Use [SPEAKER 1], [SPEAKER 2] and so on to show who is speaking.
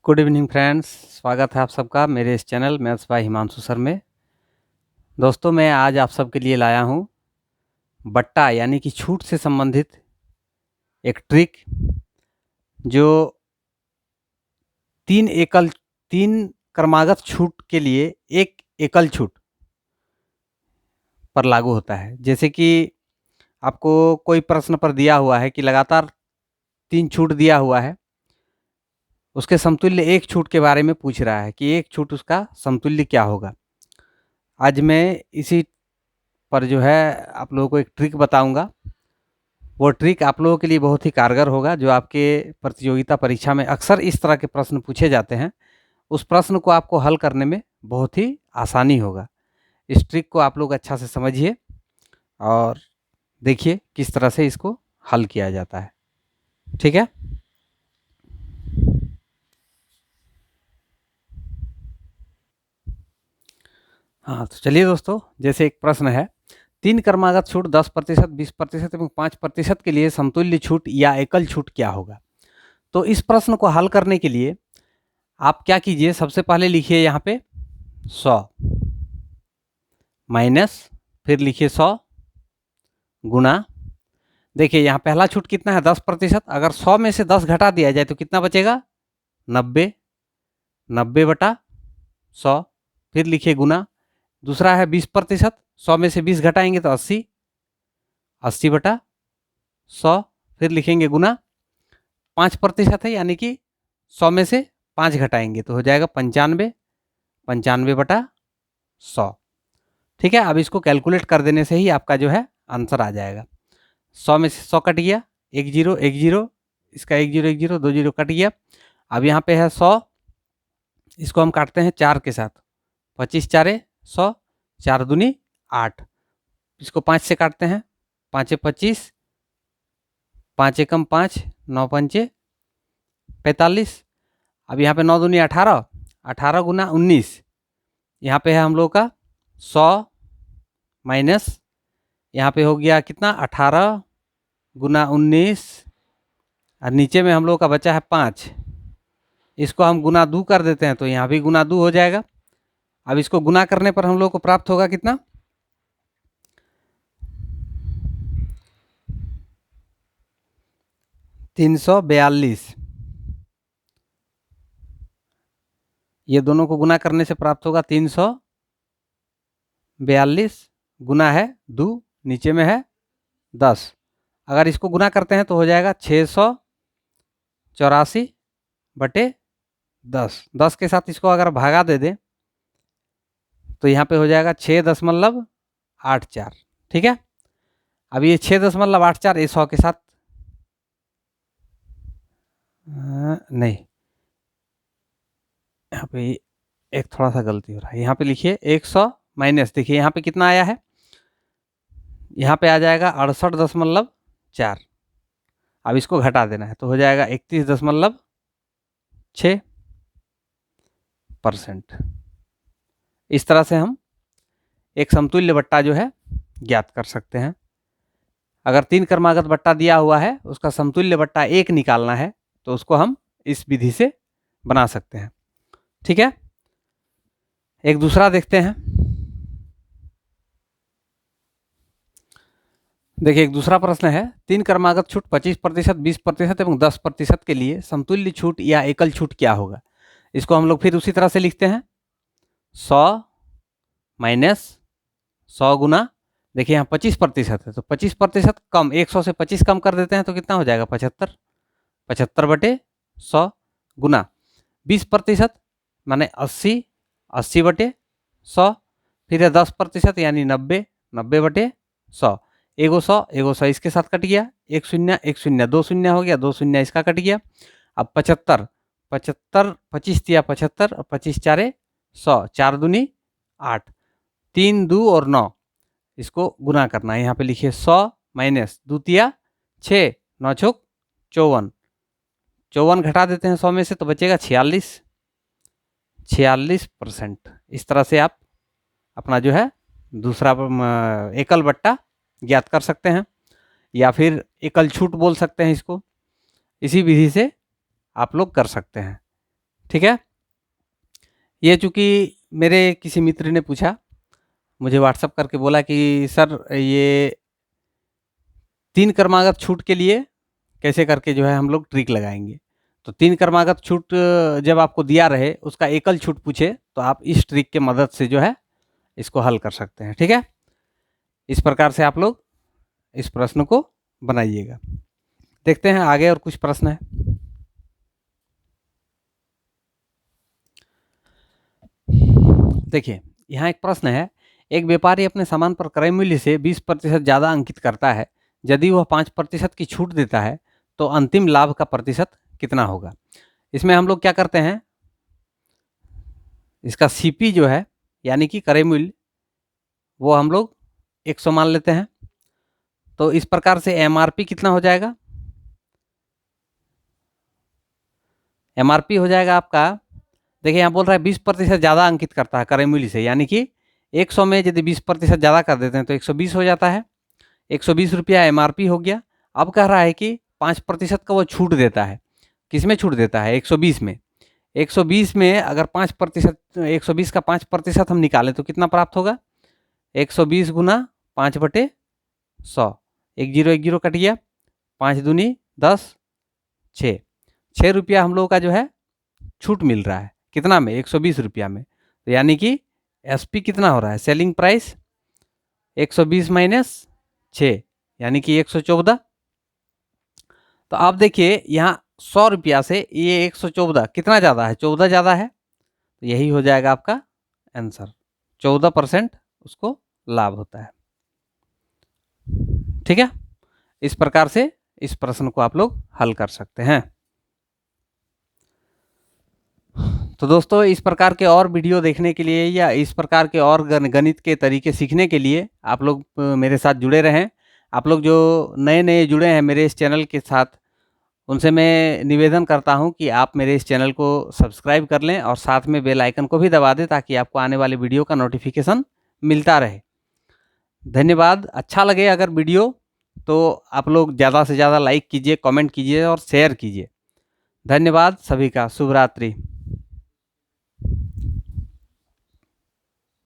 [SPEAKER 1] Good evening friends, स्वागत है आप सबका मेरे इस channel maths by Himanshu sir में। दोस्तों, मैं आज आप सबके लिए लाया हूँ बट्टा यानी कि छूट से संबंधित एक ट्रिक जो तीन क्रमागत छूट के लिए एक एकल छूट पर लागू होता है। जैसे कि आपको कोई प्रश्न पर दिया हुआ है कि लगातार 3 छूट दिया हुआ है, उसके समतुल्य एक छूट के बारे में पूछ रहा है कि एक छूट उसका समतुल्य क्या होगा। आज मैं इसी पर जो है आप लोगों को एक ट्रिक बताऊंगा। वो ट्रिक आप लोगों के लिए बहुत ही कारगर होगा। जो आपके प्रतियोगिता परीक्षा में अक्सर इस तरह के प्रश्न पूछे जाते हैं, उस प्रश्न को आपको हल करने में बहुत ही आसानी होगा। इस ट्रिक को आप लोग अच्छा से समझिए और देखिए किस तरह से इसको हल किया जाता है। ठीक है, हाँ तो चलिए दोस्तों, जैसे एक प्रश्न है, 3 क्रमागत छूट 10%, 20% एवं 5% के लिए समतुल्य छूट या एकल छूट क्या होगा। तो इस प्रश्न को हल करने के लिए आप क्या कीजिए, सबसे पहले लिखिए यहाँ पे 100 माइनस, फिर लिखिए 100 गुना। देखिए यहाँ पहला छूट कितना है 10%। अगर 100 में से 10 घटा दिया जाए तो कितना बचेगा 90, 90 बटा 100, फिर लिखिए गुना। दूसरा है 20%, 100 में से 20 घटाएंगे तो 80, 80 बटा 100, फिर लिखेंगे गुना। 5% है यानी कि 100 में से 5 घटाएंगे तो हो जाएगा 95, 95 बटा 100। ठीक है, अब इसको कैलकुलेट कर देने से ही आपका जो है आंसर आ जाएगा। 100 में से 100 कट गया, 1 जीरो 1 जीरो, इसका 1 जीरो 1 जीरो 2 जीरो कट गया। अब यहाँ पे है 100, इसको हम काटते हैं 4 के साथ, 25 चारे 100, 4 दूनी 8। इसको 5 से काटते हैं, 5 25, 5 एकम 5, 9 पंचे 45। अब यहाँ पे 9 दूनी 18, 18 गुना 19। यहाँ पे है हम लोग का 100 माइनस, यहाँ पे हो गया कितना 18 गुना 19, और नीचे में हम लोग का बचा है 5। इसको हम गुना 2 कर देते हैं तो यहाँ भी गुना 2 हो जाएगा। अब इसको गुना करने पर हम लोग को प्राप्त होगा कितना 342। ये दोनों को गुना करने से प्राप्त होगा 342, गुना है 2, नीचे में है 10। अगर इसको गुना करते हैं तो हो जाएगा 684 बटे 10। 10 के साथ इसको अगर भागा दे दें तो यहाँ पे हो जाएगा 6.84। ठीक है, अब ये 6.84 ये 100 के साथ नहीं, यहाँ पे एक थोड़ा सा गलती हो रहा है। यहाँ पे लिखिए 100 माइनस, देखिए यहाँ पे कितना आया है, यहाँ पे आ जाएगा 68.4। अब इसको घटा देना है तो हो जाएगा 31.6%। इस तरह से हम एक समतुल्य बट्टा जो है ज्ञात कर सकते हैं। अगर 3 क्रमागत बट्टा दिया हुआ है, उसका समतुल्य बट्टा 1 निकालना है तो उसको हम इस विधि से बना सकते हैं। ठीक है, एक दूसरा देखते हैं। देखिए एक दूसरा प्रश्न है, 3 क्रमागत छूट 25%, 20% एवं 10% के लिए समतुल्य छूट या एकल छूट क्या होगा। इसको हम लोग फिर उसी तरह से लिखते हैं 100 माइनस 100 गुना। देखिए यहाँ 25% है तो 25% कम, 100 से 25 कम कर देते हैं तो कितना हो जाएगा 75, 75 बटे 100 गुना 20% माने 80, 80 बटे 100, फिर है 10% यानी 90, 90 बटे 100। एगो 100 इसके साथ कट गया, 1 शून्य 1 शून्य 2 शून्य हो गया, 2 शून्य इसका कट गया। अब 75, 75 25 दिया 75 और 25 चारे 100, 4 दूनी 8, 3 2 और 9, इसको गुना करना है। यहाँ पे लिखिए 100 माइनस 2 तिया 6, 9 छुक 54, 54 घटा देते हैं 100 में से तो बचेगा 46, 46%। इस तरह से आप अपना जो है दूसरा एकल बट्टा ज्ञात कर सकते हैं, या फिर एकल छूट बोल सकते हैं इसको। इसी विधि से आप लोग कर सकते हैं। ठीक है। ये चूँकि मेरे किसी मित्र ने पूछा, मुझे व्हाट्सएप करके बोला कि सर ये 3 क्रमागत छूट के लिए कैसे करके जो है हम लोग ट्रिक लगाएँगे। तो 3 क्रमागत छूट जब आपको दिया रहे, उसका एकल छूट पूछे, तो आप इस ट्रिक के मदद से जो है इसको हल कर सकते हैं। ठीक है। इस प्रकार से आप लोग इस प्रश्न को बनाइएगा। देखते हैं आगे और कुछ प्रश्न है। देखिए यहाँ एक प्रश्न है, एक व्यापारी अपने सामान पर क्रय मूल्य से 20% ज़्यादा अंकित करता है। यदि वह 5% की छूट देता है तो अंतिम लाभ का प्रतिशत कितना होगा। इसमें हम लोग क्या करते हैं, इसका सीपी जो है यानी कि क्रय मूल्य, वो हम लोग 100 मान लेते हैं। तो इस प्रकार से एमआरपी कितना हो जाएगा, एमआरपी हो जाएगा आपका, देखिए यहाँ बोल रहा है 20% ज़्यादा अंकित करता है क्रय मूल्य से, यानी कि 100 में यदि 20% ज़्यादा कर देते हैं तो 120 हो जाता है। 120 रुपया एमआरपी हो गया। अब कह रहा है कि 5% का वो छूट देता है। किस में छूट देता है, 120 में। 120 में अगर 5%, 120 का 5% हम निकालें तो कितना प्राप्त होगा, 120 गुना 5/100, 1 जीरो कट गया, 5 दूनी 10, 6 रुपया हम लोगों का जो है छूट मिल रहा है। कितना में, 120 रुपया में। तो यानी कि एसपी कितना हो रहा है, सेलिंग प्राइस 120 माइनस 6 यानी कि 114। तो आप देखिए यहाँ 100 रुपया से ये 114 कितना ज़्यादा है, 14 ज़्यादा है। तो यही हो जाएगा आपका आंसर, 14% उसको लाभ होता है। ठीक है। इस प्रकार से इस प्रश्न को आप लोग हल कर सकते हैं। तो दोस्तों इस प्रकार के और वीडियो देखने के लिए या इस प्रकार के और गणित के तरीके सीखने के लिए आप लोग मेरे साथ जुड़े रहें। आप लोग जो नए जुड़े हैं मेरे इस चैनल के साथ, उनसे मैं निवेदन करता हूं कि आप मेरे इस चैनल को सब्सक्राइब कर लें और साथ में बेल आइकन को भी दबा दें ताकि आपको आने वाली वीडियो का नोटिफिकेशन मिलता रहे। धन्यवाद। अच्छा लगे अगर वीडियो तो आप लोग ज़्यादा से ज़्यादा लाइक कीजिए, कमेंट कीजिए और शेयर कीजिए। धन्यवाद सभी का। शुभ रात्रि।